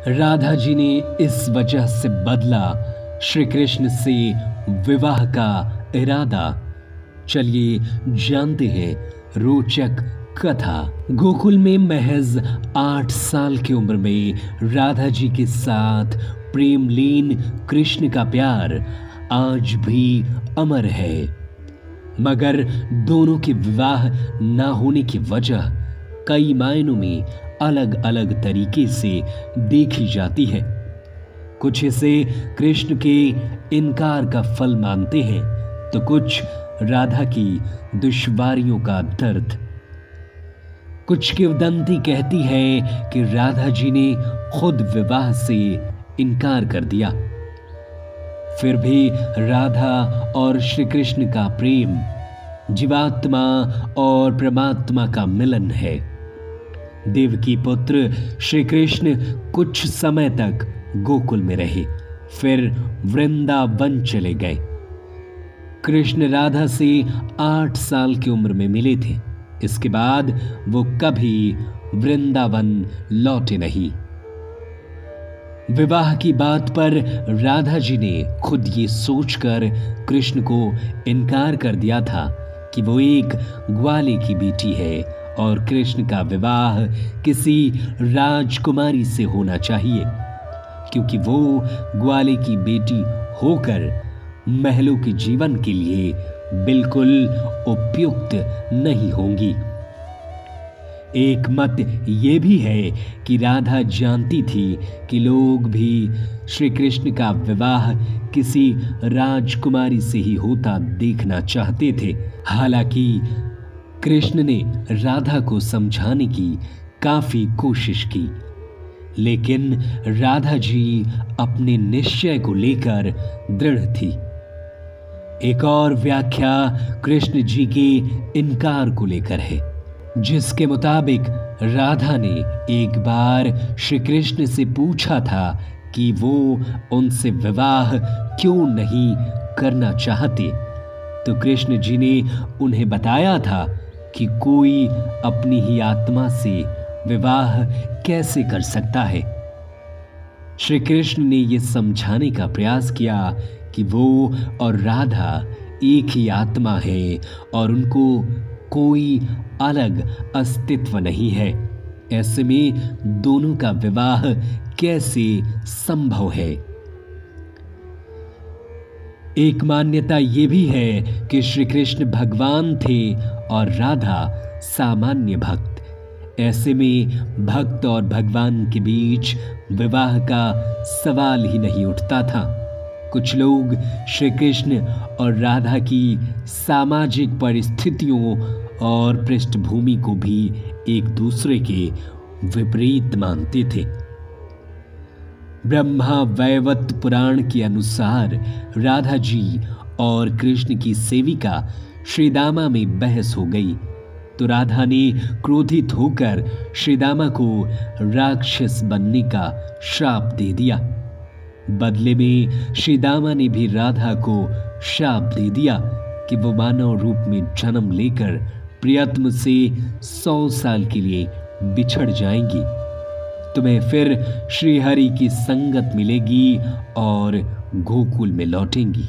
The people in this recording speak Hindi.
राधा जी ने इस वजह से बदला श्री कृष्ण से विवाह का इरादा। चलिए जानते हैं रोचक कथा। गोकुल में महज 8 साल की उम्र में राधा जी के साथ प्रेमलीन कृष्ण का प्यार आज भी अमर है। मगर दोनों के विवाह न होने की वजह कई मायनों में अलग अलग तरीके से देखी जाती है। कुछ इसे कृष्ण के इनकार का फल मानते हैं तो कुछ राधा की दुश्वारियों का दर्द। कुछ किंवदंती कहती है कि राधा जी ने खुद विवाह से इनकार कर दिया। फिर भी राधा और श्री कृष्ण का प्रेम जीवात्मा और परमात्मा का मिलन है। देवकी पुत्र श्री कृष्ण कुछ समय तक गोकुल में रहे, फिर वृंदावन चले गए। कृष्ण राधा से 8 साल की उम्र में मिले थे। इसके बाद वो कभी वृंदावन लौटे नहीं। विवाह की बात पर राधा जी ने खुद ये सोचकर कृष्ण को इनकार कर दिया था कि वो एक ग्वाले की बेटी है और कृष्ण का विवाह किसी राजकुमारी से होना चाहिए, क्योंकि वो ग्वाले की बेटी होकर महलों के जीवन के लिए बिल्कुल उपयुक्त नहीं होंगी। एक मत ये भी है कि राधा जानती थी कि लोग भी श्री कृष्ण का विवाह किसी राजकुमारी से ही होता देखना चाहते थे। हालांकि कृष्ण ने राधा को समझाने की काफी कोशिश की, लेकिन राधा जी अपने निश्चय को लेकर दृढ़ थी। एक और व्याख्या कृष्ण जी के इनकार को लेकर है, जिसके मुताबिक राधा ने एक बार श्री कृष्ण से पूछा था कि वो उनसे विवाह क्यों नहीं करना चाहते, तो कृष्ण जी ने उन्हें बताया था कि कोई अपनी ही आत्मा से विवाह कैसे कर सकता है। श्री कृष्ण ने यह समझाने का प्रयास किया कि वो और राधा एक ही आत्मा है और उनको कोई अलग अस्तित्व नहीं है। ऐसे में दोनों का विवाह कैसे संभव है। एक मान्यता यह भी है कि श्री कृष्ण भगवान थे और राधा सामान्य भक्त। ऐसे में भक्त और भगवान के बीच विवाह का सवाल ही नहीं उठता था। कुछ लोग श्री कृष्ण और राधा की सामाजिक परिस्थितियों और पृष्ठभूमि को भी एक दूसरे के विपरीत मानते थे। ब्रह्मा वैवर्त पुराण के अनुसार राधा जी और कृष्ण की सेविका श्रीदामा में बहस हो गई, तो राधा ने क्रोधित होकर श्रीदामा को राक्षस बनने का श्राप दे दिया। बदले में श्रीदामा ने भी राधा को श्राप दे दिया कि वो मानव रूप में जन्म लेकर प्रियतम से 100 साल के लिए बिछड़ जाएंगी। तुम्हें फिर श्रीहरि की संगत मिलेगी और गोकुल में लौटेंगी।